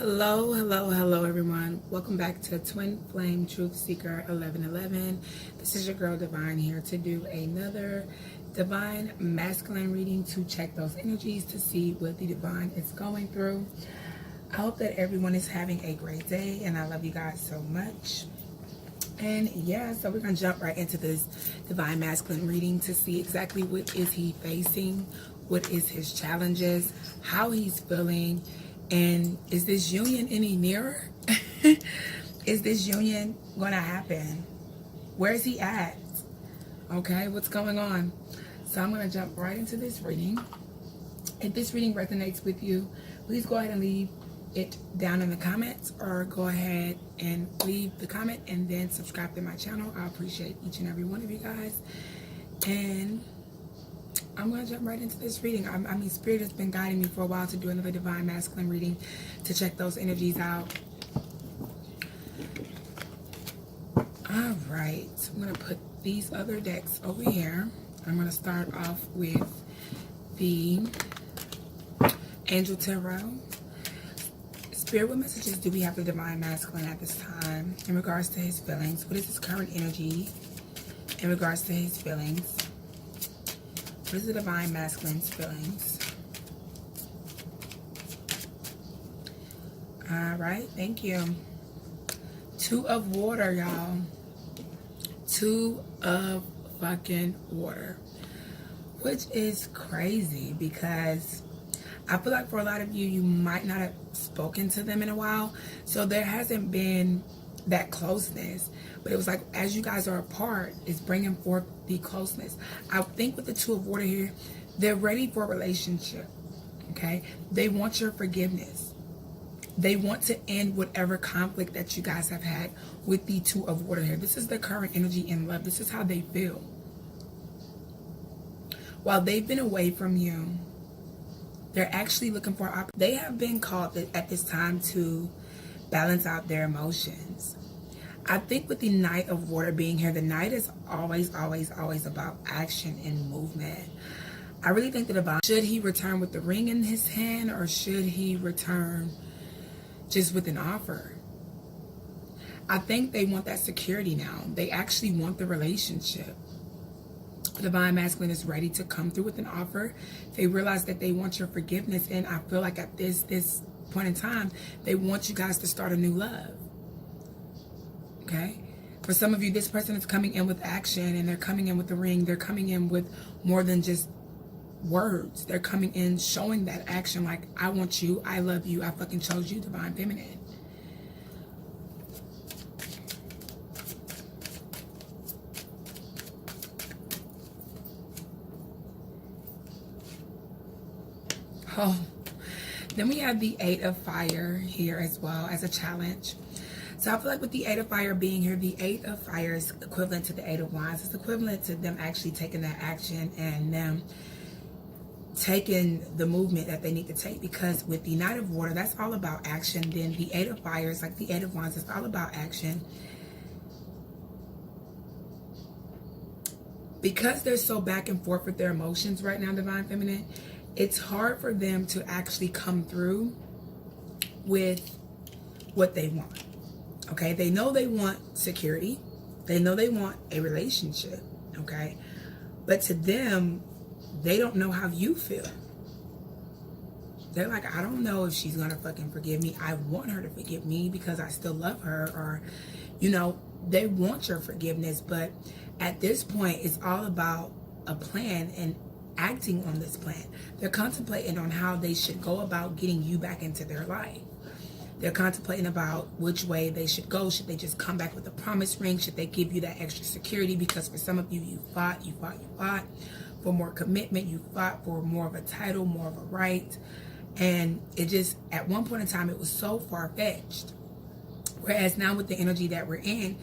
Hello everyone. Welcome back to Twin Flame Truth Seeker 1111. This is your girl Divine here to do another divine masculine reading to check those energies to see what the divine is going through. I hope that everyone is having a great day and I love you guys so much. And yeah, so we're going to jump right into this divine masculine reading to see exactly what is he facing, what is his challenges, how he's feeling. And is this union any nearer? Is this union going to happen? Where is he at? Okay, what's going on? So I'm going to jump right into this reading. If this reading resonates with you, please go ahead and leave it down in the comments, or go ahead and leave the comment and then subscribe to my channel. I appreciate each and every one of you guys. And I'm going to jump right into this reading. I mean, Spirit has been guiding me for a while to do another divine masculine reading to check those energies out. All right. I'm going to put these other decks over here. I'm going to start off with the Angel Tarot. Spirit, what messages do we have for divine masculine at this time in regards to his feelings? What is his current energy in regards to his feelings? What is the divine masculine's feelings? All right, thank you. Two of water, y'all. Two of fucking water. Which is crazy because I feel like for a lot of you, you might not have spoken to them in a while. So there hasn't been that closeness. But it was like, as you guys are apart, it's bringing forth the closeness. I think with the Two of Water here, they're ready for a relationship, okay? They want your forgiveness. They want to end whatever conflict that you guys have had with the Two of Water here. This is the current energy in love. This is how they feel. While they've been away from you, they're actually looking for, they have been called at this time to balance out their emotions. I think with the Knight of Water being here, the Knight is always about action and movement. I really think the divine, should he return with the ring in his hand, or should he return just with an offer? I think they want that security now. They actually want the relationship. The divine masculine is ready to come through with an offer. They realize that they want your forgiveness, and I feel like at this point in time, they want you guys to start a new love. Okay, for some of you, this person is coming in with action, and they're coming in with the ring. They're coming in with more than just words. They're coming in showing that action, like, I want you, I love you, I fucking chose you, divine feminine. Oh, then we have the Eight of Fire here as well as a challenge. So I feel like with the Eight of Fire being here, the Eight of Fire is equivalent to the Eight of Wands. It's equivalent to them actually taking that action and them taking the movement that they need to take. Because with the Knight of Water, that's all about action. Then the Eight of Fire is like the Eight of Wands. It's all about action. Because they're so back and forth with their emotions right now, divine feminine, it's hard for them to actually come through with what they want. Okay, they know they want security. They know they want a relationship. Okay, but to them, they don't know how you feel. They're like, I don't know if she's gonna fucking forgive me. I want her to forgive me because I still love her. Or, you know, they want your forgiveness. But at this point, it's all about a plan and acting on this plan. They're contemplating on how they should go about getting you back into their life. They're contemplating about which way they should go. Should they just come back with a promise ring? Should they give you that extra security? Because for some of you, you fought for more commitment. You fought for more of a title, more of a right. And it just, at one point in time, it was so far-fetched. Whereas now with the energy that we're in,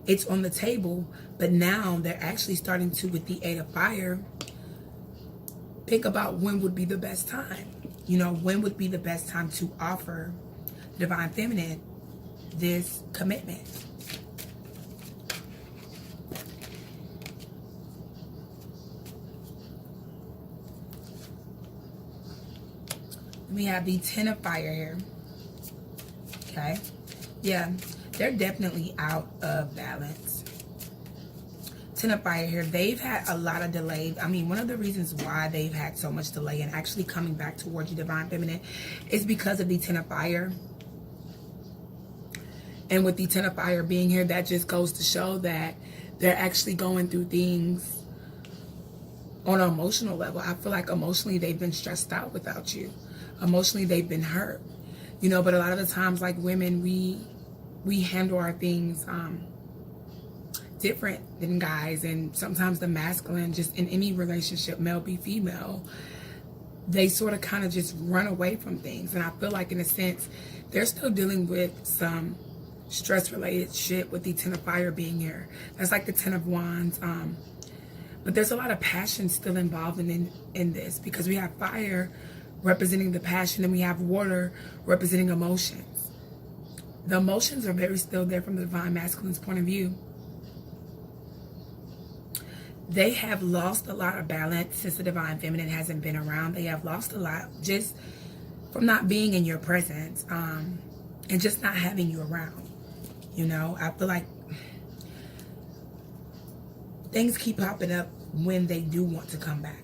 it's on the table. But now they're actually starting to, with the Eight of Fire, think about when would be the best time. You know, when would be the best time to offer divine feminine this commitment. We have the Ten of Fire here. Okay. Yeah, they're definitely out of balance. Ten of Fire here. They've had a lot of delay. I mean, one of the reasons why they've had so much delay in actually coming back towards you, Divine Feminine, is because of the Ten of Fire. And with the Ten of Fire being here, that just goes to show that they're actually going through things on an emotional level. I feel like emotionally they've been stressed out without you. Emotionally they've been hurt. You know, but a lot of the times, like women, we handle our things different than guys. And sometimes the masculine, just in any relationship, male be female, they sort of kind of just run away from things. And I feel like in a sense, they're still dealing with some stress related shit with the Ten of Fire being here. That's like the Ten of Wands. But there's a lot of passion still involved in this, because we have fire representing the passion and we have water representing emotions. The emotions are very still there from the Divine Masculine's point of view. They have lost a lot of balance since the Divine Feminine hasn't been around. They have lost a lot just from not being in your presence, and just not having you around. You know, I feel like things keep popping up when they do want to come back.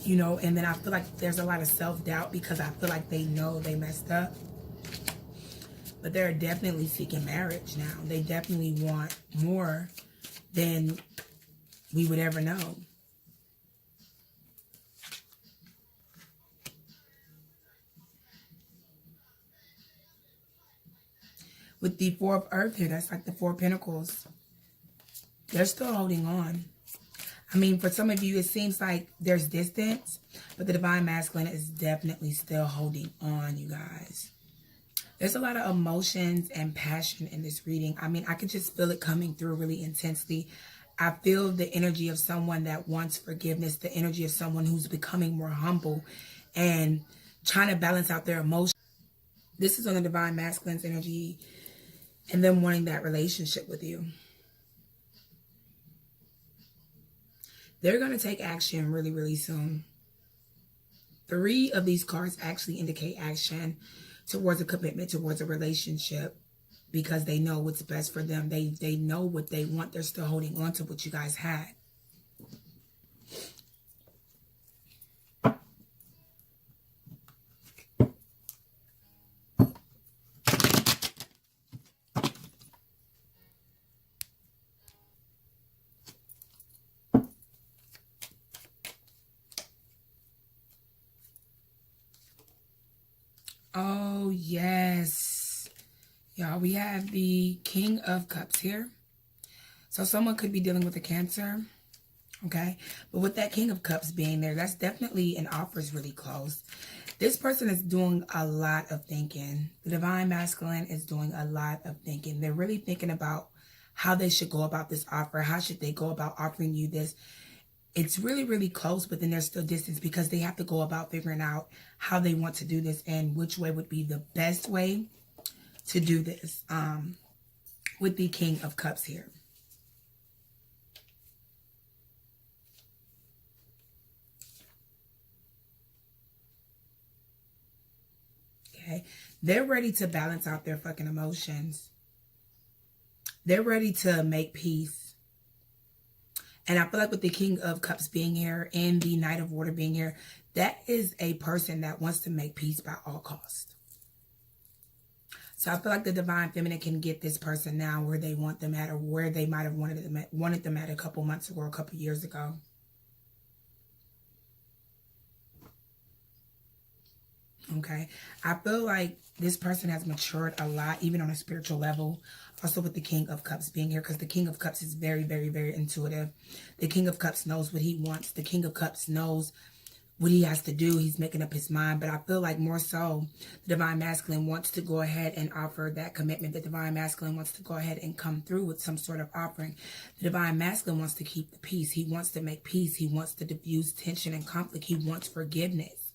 You know, and then I feel like there's a lot of self-doubt because I feel like they know they messed up. But they're definitely seeking marriage now. They definitely want more than we would ever know. With the Four of Earth here, that's like the Four of Pentacles. They're still holding on. I mean, for some of you, it seems like there's distance, but the Divine Masculine is definitely still holding on, you guys. There's a lot of emotions and passion in this reading. I mean, I can just feel it coming through really intensely. I feel the energy of someone that wants forgiveness, the energy of someone who's becoming more humble and trying to balance out their emotions. This is on the Divine Masculine's energy and them wanting that relationship with you. They're going to take action really, really soon. 3 of these cards actually indicate action towards a commitment, towards a relationship, because they know what's best for them. They know what they want. They're still holding on to what you guys had. Oh, yes. Y'all, we have the King of Cups here. So someone could be dealing with a Cancer. Okay. But with that King of Cups being there, that's definitely an offer is really close. This person is doing a lot of thinking. The Divine Masculine is doing a lot of thinking. They're really thinking about how they should go about this offer. How should they go about offering you this? It's really, really close, but then there's still distance because they have to go about figuring out how they want to do this and which way would be the best way to do this with the King of Cups here. Okay, they're ready to balance out their fucking emotions. They're ready to make peace. And I feel like with the King of Cups being here and the Knight of Water being here, that is a person that wants to make peace by all costs. So I feel like the Divine Feminine can get this person now where they want them at, or where they might have wanted them at a couple months ago or a couple years ago. Okay, I feel like this person has matured a lot, even on a spiritual level. Also with the King of Cups being here, because the King of Cups is very, very, very intuitive. The King of Cups knows what he wants. The King of Cups knows what he has to do. He's making up his mind. But I feel like more so, the Divine Masculine wants to go ahead and offer that commitment. The Divine Masculine wants to go ahead and come through with some sort of offering. The Divine Masculine wants to keep the peace. He wants to make peace. He wants to diffuse tension and conflict. He wants forgiveness.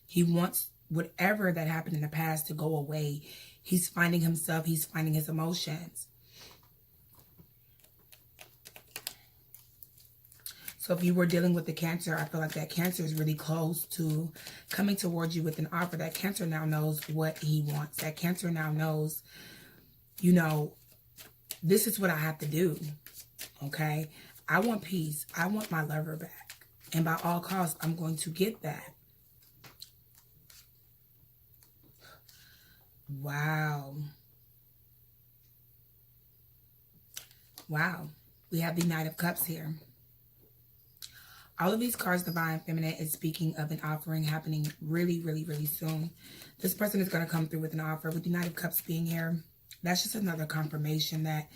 He wants whatever that happened in the past to go away. He's finding himself. He's finding his emotions. So if you were dealing with the Cancer, I feel like that Cancer is really close to coming towards you with an offer. That Cancer now knows what he wants. That Cancer now knows, you know, this is what I have to do. Okay? I want peace. I want my lover back. And by all costs, I'm going to get that. Wow. Wow. We have the Knight of Cups here. All of these cards, Divine Feminine, is speaking of an offering happening really, really, really soon. This person is going to come through with an offer. With the Knight of Cups being here, that's just another confirmation that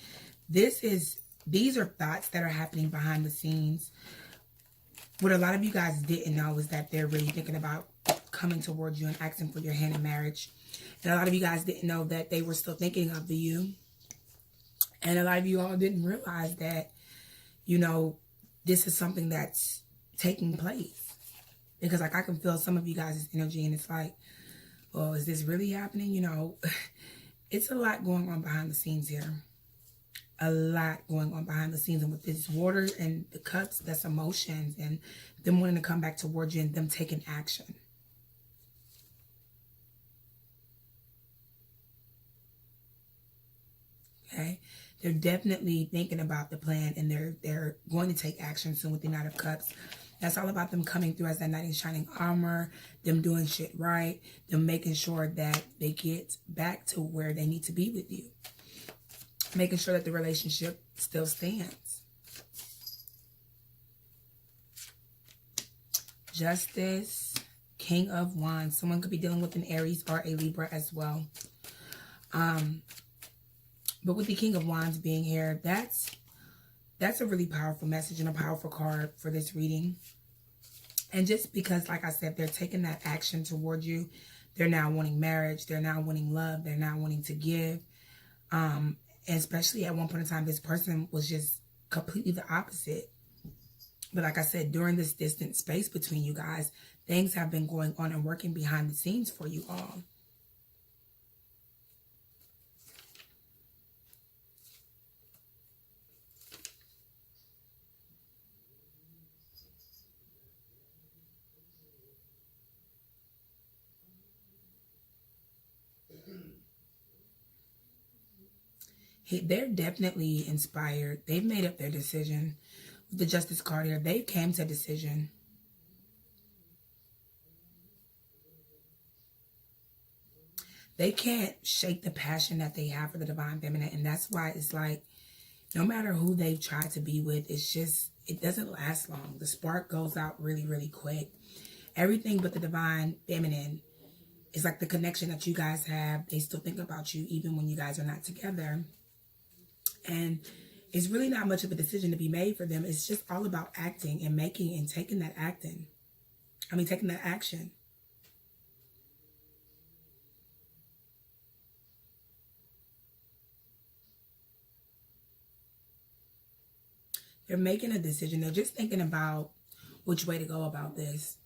these are thoughts that are happening behind the scenes. What a lot of you guys didn't know is that they're really thinking about coming towards you and asking for your hand in marriage. And a lot of you guys didn't know that they were still thinking of you. And a lot of you all didn't realize that, you know, this is something that's taking place. Because, like, I can feel some of you guys' energy, and it's like, oh, is this really happening? You know, it's a lot going on behind the scenes here. A lot going on behind the scenes. And with this water and the cups, that's emotions and them wanting to come back towards you and them taking action. Okay? They're definitely thinking about the plan, and they're going to take action soon with the Knight of Cups. That's all about them coming through as that knight in shining armor, them doing shit right, them making sure that they get back to where they need to be with you. Making sure that the relationship still stands. Justice, King of Wands. Someone could be dealing with an Aries or a Libra as well. But with the King of Wands being here, that's a really powerful message and a powerful card for this reading. And just because, like I said, they're taking that action towards you. They're now wanting marriage. They're now wanting love. They're now wanting to give. And especially at one point in time, this person was just completely the opposite. But like I said, during this distant space between you guys, things have been going on and working behind the scenes for you all. They're definitely inspired. They've made up their decision. With the Justice card here, they came to a decision. They can't shake the passion that they have for the Divine Feminine. And that's why it's like, no matter who they've tried to be with, it's just, it doesn't last long. The spark goes out really, really quick. Everything but the Divine Feminine is like the connection that you guys have. They still think about you even when you guys are not together. And it's really not much of a decision to be made for them. It's just all about acting and making and taking that action. They're making a decision. They're just thinking about which way to go about this.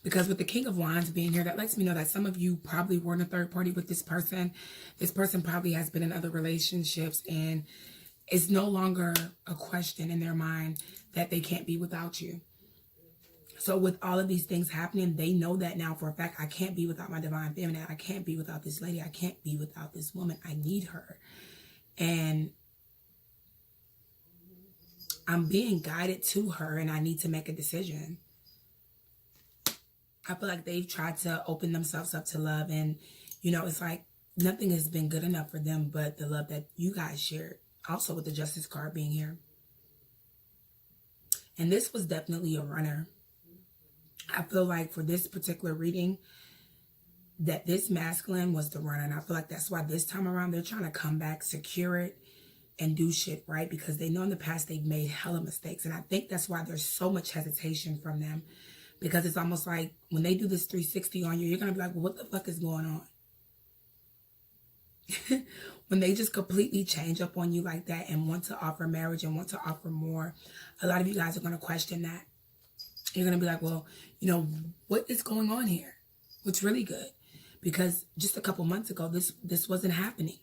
Because with the King of Wands being here, that lets me know that some of you probably were in a third party with this person. This person probably has been in other relationships, and it's no longer a question in their mind that they can't be without you. So with all of these things happening, they know that now for a fact. I can't be without my Divine Feminine. I can't be without this lady. I can't be without this woman. I need her. And I'm being guided to her, and I need to make a decision. I feel like they've tried to open themselves up to love, and, you know, it's like nothing has been good enough for them but the love that you guys shared. Also with the Justice card being here. And this was definitely a runner. I feel like for this particular reading, that this masculine was the runner. And I feel like that's why this time around they're trying to come back, secure it, and do shit right. Because they know in the past they've made hella mistakes. And I think that's why there's so much hesitation from them. Because it's almost like when they do this 360 on you, you're going to be like, well, what the fuck is going on? When they just completely change up on you like that and want to offer marriage and want to offer more, a lot of you guys are going to question that. You're going to be like, well, you know, what is going on here? What's really good? Because just a couple months ago, this wasn't happening.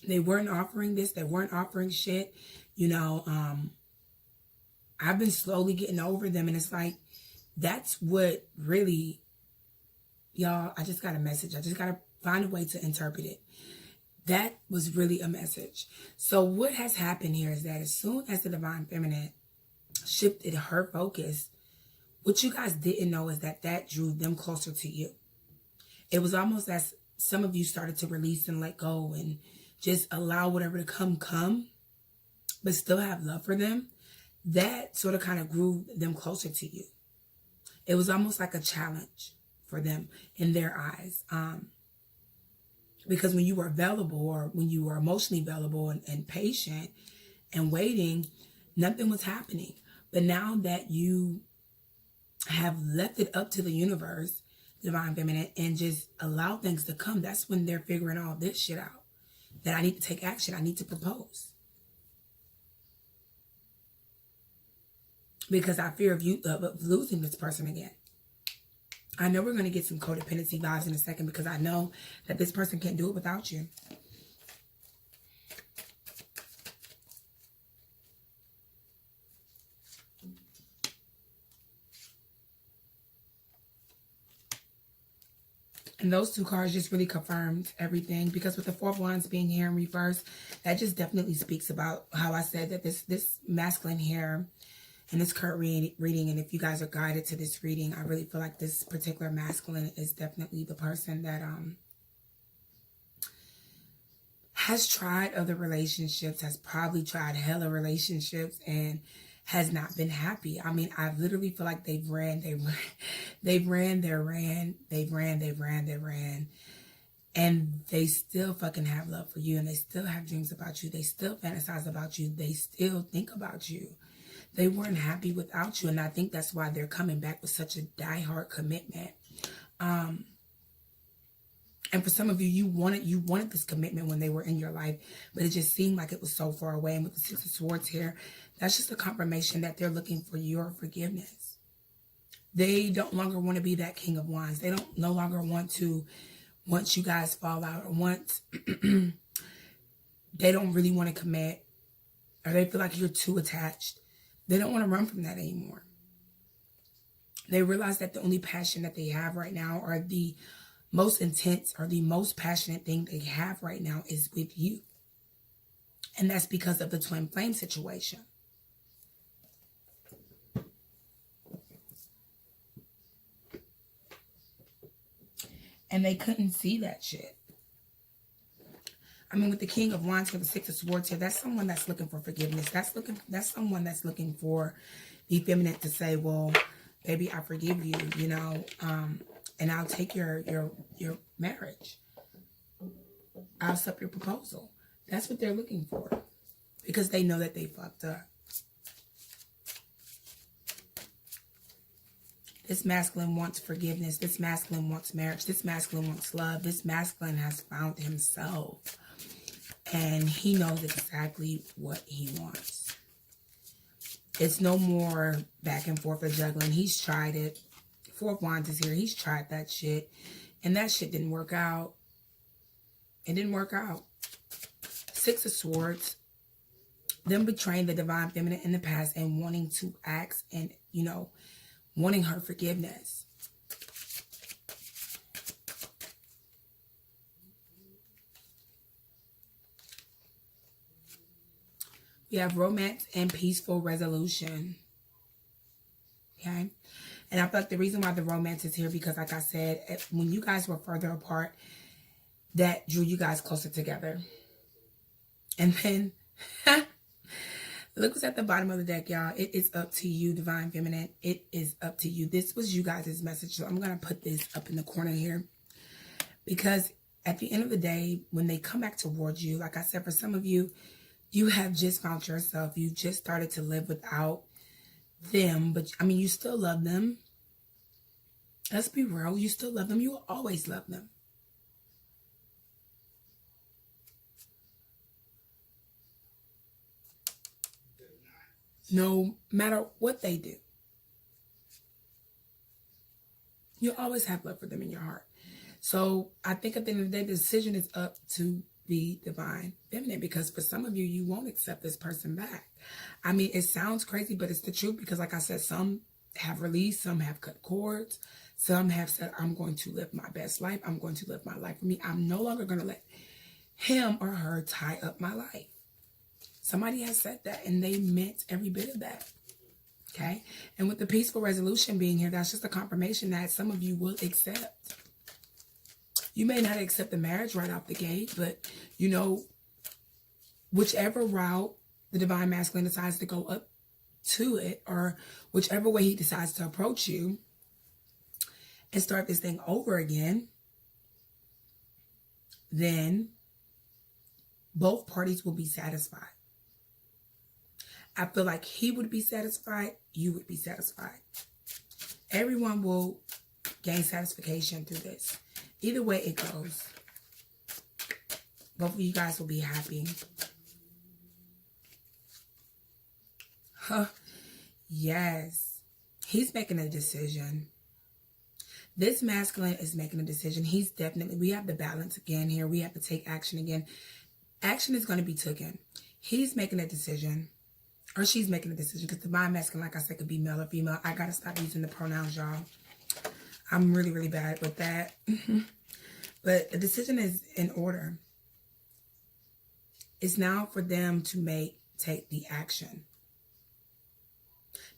They weren't offering this. They weren't offering shit. You know, I've been slowly getting over them, and it's like, that's what really, y'all, I just got a message. I just got to find a way to interpret it. That was really a message. So what has happened here is that as soon as the Divine Feminine shifted her focus, what you guys didn't know is that that drew them closer to you. It was almost as some of you started to release and let go and just allow whatever to come, but still have love for them. That sort of kind of grew them closer to you. It was almost like a challenge for them in their eyes. Because when you were available, or when you were emotionally available and patient and waiting, nothing was happening. But now that you have left it up to the universe, Divine Feminine, and just allow things to come, that's when they're figuring all this shit out. That I need to take action. I need to propose. Because I fear of losing this person again. I know we're going to get some codependency vibes in a second, because I know that this person can't do it without you. And those two cards just really confirmed everything, because with the Four of Wands being here in reverse, that just definitely speaks about how I said that this masculine here in this current reading, and if you guys are guided to this reading, I really feel like this particular masculine is definitely the person that has tried other relationships, has probably tried hella relationships, and has not been happy. I mean, I literally feel like they've ran, and they still fucking have love for you, and they still have dreams about you. They still fantasize about you. They still think about you. They weren't happy without you, and I think that's why they're coming back with such a diehard commitment. And for some of you, you wanted this commitment when they were in your life, but it just seemed like it was so far away. And with the Six of Swords here, that's just a confirmation that they're looking for your forgiveness. They don't longer want to be that King of Wands. They don't no longer want to, once you guys fall out, or once they don't really want to commit, or they feel like you're too attached. They don't want to run from that anymore. They realize that the only passion that they have right now, or the most intense or the most passionate thing they have right now, is with you. And that's because of the twin flame situation. And they couldn't see that shit. I mean, with the King of Wands for the Six of Swords here, that's someone that's looking for forgiveness. That's someone that's looking for the feminine to say, well, baby, I forgive you, you know, and I'll take your marriage. I'll accept your proposal. That's what they're looking for, because they know that they fucked up. This masculine wants forgiveness. This masculine wants marriage. This masculine wants love. This masculine has found himself. And he knows exactly what he wants. It's no more back and forth or juggling. He's tried it. Four of Wands is here. He's tried that shit. And that shit didn't work out. It didn't work out. Six of Swords. Them betraying the Divine Feminine in the past and wanting to ask and, you know, wanting her forgiveness. We have romance and peaceful resolution. Okay? And I feel like the reason why the romance is here, because like I said, when you guys were further apart, that drew you guys closer together. And then, look what's at the bottom of the deck, y'all. It is up to you, Divine Feminine. It is up to you. This was you guys' message. So I'm going to put this up in the corner here. Because at the end of the day, when they come back towards you, like I said, for some of you, you have just found yourself. You just started to live without them. But, I mean, you still love them. Let's be real. You still love them. You will always love them. No matter what they do. You'll always have love for them in your heart. So, I think at the end of the day, the decision is up to the divine feminine, because for some of you, you won't accept this person back. I mean, it sounds crazy, but it's the truth, because like I said, some have released, some have cut cords, some have said, I'm going to live my best life. I'm going to live my life for me. I'm no longer going to let him or her tie up my life. Somebody has said that, and they meant every bit of that. Okay? And with the peaceful resolution being here, that's just a confirmation that some of you will accept. You may not accept the marriage right off the gate, but, you know, whichever route the divine masculine decides to go up to it, or whichever way he decides to approach you and start this thing over again, then both parties will be satisfied. I feel like he would be satisfied, you would be satisfied. Everyone will gain satisfaction through this. Either way it goes, both of you guys will be happy. Huh. Yes. He's making a decision. This masculine is making a decision. He's definitely, we have the balance again here. We have to take action again. Action is going to be taken. He's making a decision. Or she's making a decision, because divine masculine, like I said, could be male or female. I got to stop using the pronouns, y'all. I'm really, really bad with that. But the decision is in order. It's now for them to take the action.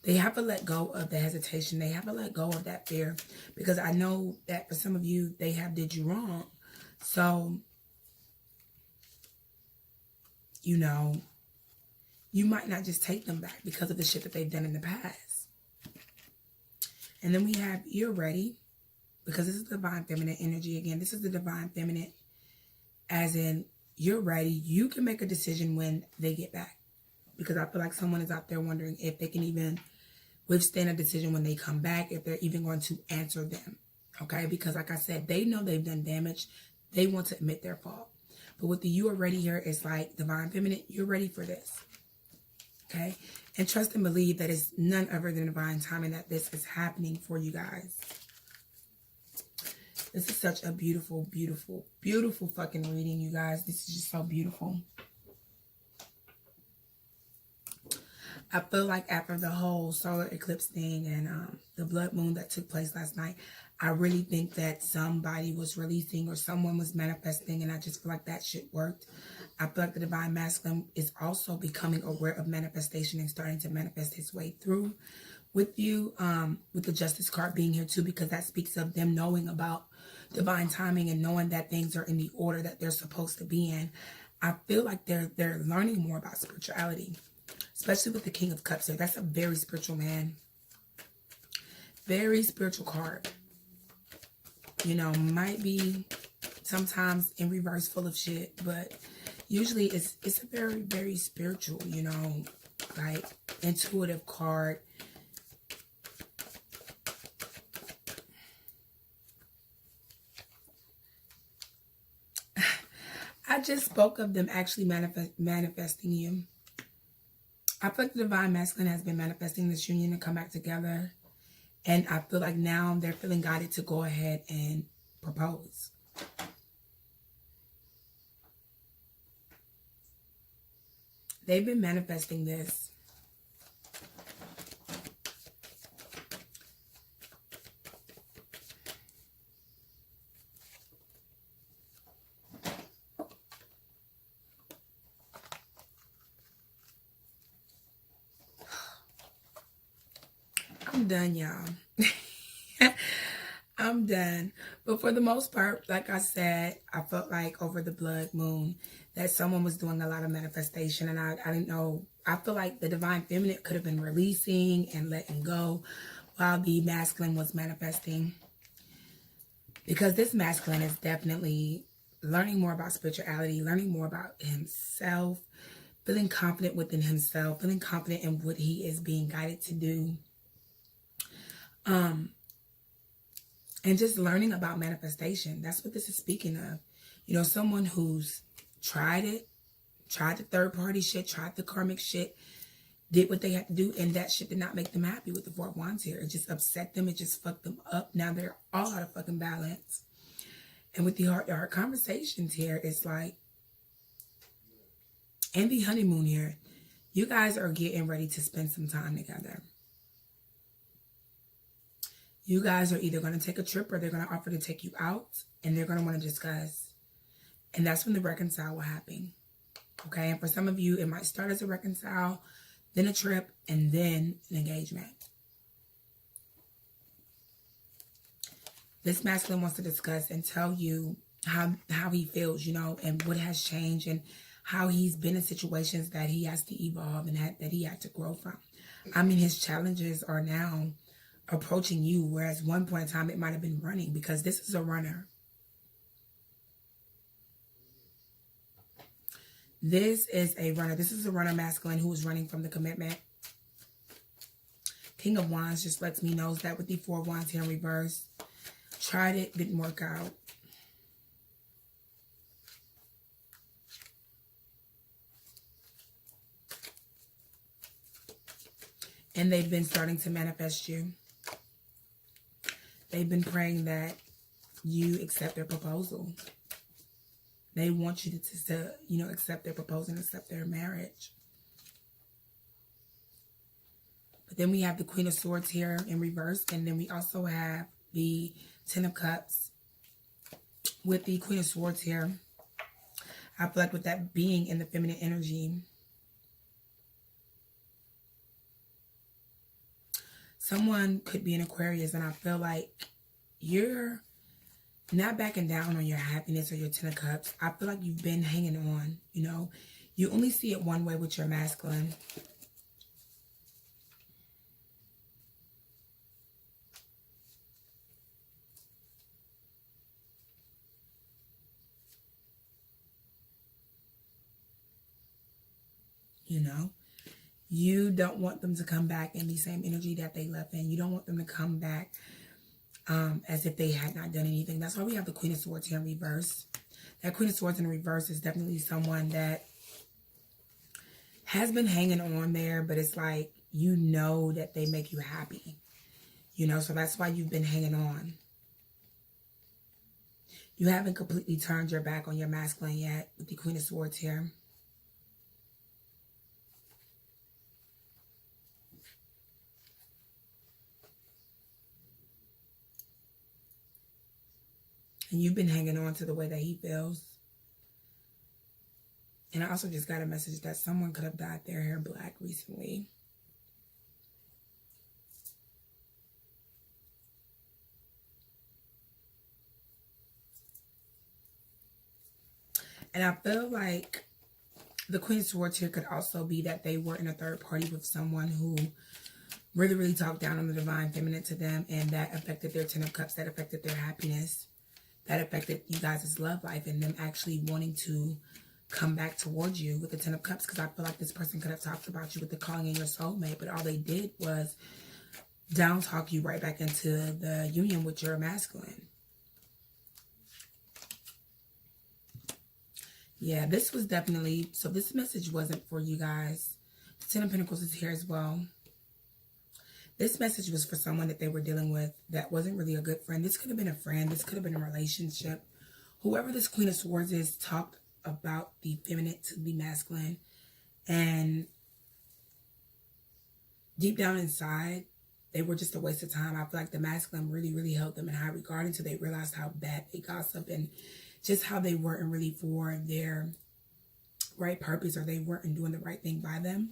They have to let go of the hesitation. They have to let go of that fear. Because I know that for some of you, they have did you wrong. So, you know, you might not just take them back because of the shit that they've done in the past. And then we have, you're ready. Because this is the divine feminine energy again. This is the divine feminine. As in, you're ready. You can make a decision when they get back. Because I feel like someone is out there wondering if they can even withstand a decision when they come back. If they're even going to answer them. Okay? Because like I said, they know they've done damage. They want to admit their fault. But with the you are ready here, it's like divine feminine. You're ready for this. Okay? And trust and believe that it's none other than divine timing that this is happening for you guys. This is such a beautiful, beautiful, beautiful fucking reading, you guys. This is just so beautiful. I feel like after the whole solar eclipse thing and the blood moon that took place last night, I really think that somebody was releasing or someone was manifesting, and I just feel like that shit worked. I feel like the divine masculine is also becoming aware of manifestation and starting to manifest his way through with you, with the justice card being here too, because that speaks of them knowing about divine timing and knowing that things are in the order that they're supposed to be in. I feel like they're learning more about spirituality, especially with the King of Cups here. That's a very spiritual man. Very spiritual card. You know, might be sometimes in reverse full of shit, but usually it's a very, very spiritual, you know, like intuitive card. I just spoke of them actually manifesting you. I feel like the divine masculine has been manifesting this union to come back together. And I feel like now they're feeling guided to go ahead and propose. They've been manifesting this. I'm done, y'all. I'm done. But for the most part, like I said, I felt like over the blood moon that someone was doing a lot of manifestation, and I didn't know. I feel like the divine feminine could have been releasing and letting go while the masculine was manifesting. Because this masculine is definitely learning more about spirituality, learning more about himself, feeling confident within himself, feeling confident in what he is being guided to do. And just learning about manifestation. That's what this is speaking of. You know, someone who's tried it, tried the third party shit, tried the karmic shit, did what they had to do, and that shit did not make them happy with the Four of Wands here. It just upset them. It just fucked them up. Now they're all out of fucking balance. And with the heart-to-heart conversations here, it's like and the honeymoon here, you guys are getting ready to spend some time together. You guys are either going to take a trip or they're going to offer to take you out, and they're going to want to discuss. And that's when the reconcile will happen. Okay? And for some of you, it might start as a reconcile, then a trip, and then an engagement. This masculine wants to discuss and tell you how he feels, you know, and what has changed, and how he's been in situations that he has to evolve and that he had to grow from. I mean, his challenges are now approaching you, whereas one point in time it might have been running, because this is a runner. This is a runner. This is a runner masculine who is running from the commitment. King of Wands just lets me know that with the 4 of Wands here in reverse. Tried it, didn't work out. And they've been starting to manifest you. They've been praying that you accept their proposal. They want you to you know, accept their proposal and accept their marriage. But then we have the Queen of Swords here in reverse. And then we also have the 10 of Cups with the Queen of Swords here. I feel like with that being in the feminine energy, someone could be an Aquarius, and I feel like you're not backing down on your happiness or your 10 of Cups. I feel like you've been hanging on, you know. You only see it one way with your masculine. You know, you don't want them to come back in the same energy that they left in. You don't want them to come back as if they had not done anything. That's why we have the Queen of Swords here in reverse. That Queen of Swords in reverse is definitely someone that has been hanging on there, but it's like, you know that they make you happy. You know, so that's why you've been hanging on. You haven't completely turned your back on your masculine yet with the Queen of Swords here. And you've been hanging on to the way that he feels. And I also just got a message that someone could have dyed their hair black recently. And I feel like the Queen of Swords here could also be that they were in a third party with someone who really, really talked down on the divine feminine to them, and that affected their 10 of Cups, that affected their happiness. That affected you guys' love life and them actually wanting to come back towards you with the 10 of Cups. Because I feel like this person could have talked about you with the calling in your soulmate, but all they did was down talk you right back into the union with your masculine. Yeah, this was definitely, so this message wasn't for you guys. The 10 of Pentacles is here as well. This message was for someone that they were dealing with that wasn't really a good friend. This could have been a friend. This could have been a relationship. Whoever this Queen of Swords is talked about the feminine to the masculine. And deep down inside, they were just a waste of time. I feel like the masculine really, really held them in high regard until they realized how bad they gossiped and just how they weren't really for their right purpose, or they weren't doing the right thing by them.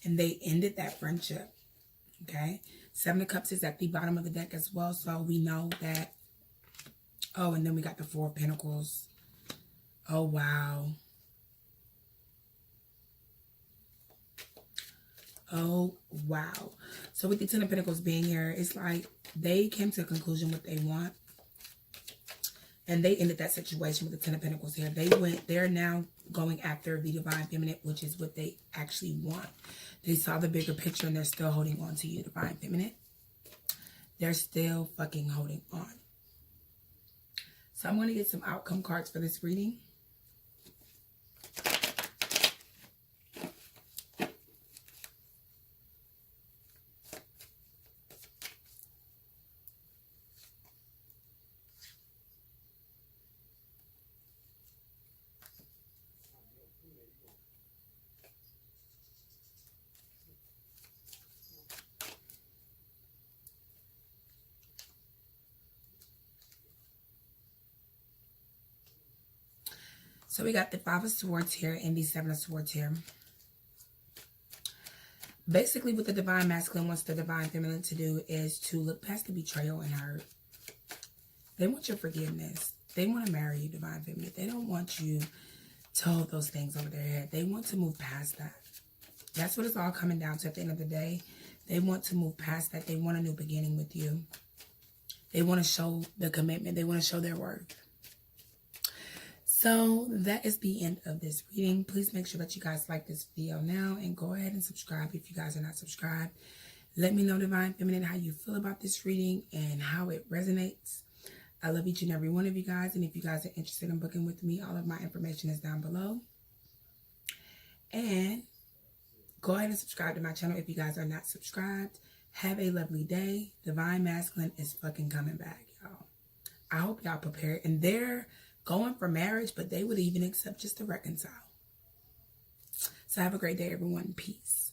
And they ended that friendship, okay? 7 of Cups is at the bottom of the deck as well, so we know that. Oh, and then we got the 4 of Pentacles. Oh, wow. Oh, wow. So with the 10 of Pentacles being here, it's like they came to a conclusion what they want. And they ended that situation with the 10 of Pentacles here. They're now going after the divine feminine, which is what they actually want. They saw the bigger picture and they're still holding on to you, divine feminine. They're still fucking holding on. So I'm going to get some outcome cards for this reading. So we got the Five of Swords here and the Seven of Swords here. Basically, what the Divine Masculine wants the Divine Feminine to do is to look past the betrayal and hurt. They want your forgiveness. They want to marry you, Divine Feminine. They don't want you to hold those things over their head. They want to move past that. That's what it's all coming down to at the end of the day. They want to move past that. They want a new beginning with you. They want to show the commitment. They want to show their worth. So that is the end of this reading. Please make sure that you guys like this video now and go ahead and subscribe if you guys are not subscribed. Let me know, Divine Feminine, how you feel about this reading and how it resonates. I love each and every one of you guys. And if you guys are interested in booking with me, all of my information is down below. And go ahead and subscribe to my channel if you guys are not subscribed. Have a lovely day. Divine Masculine is fucking coming back, y'all. I hope y'all prepared. And they're going for marriage, but they would even accept just to reconcile. So have a great day, everyone. Peace.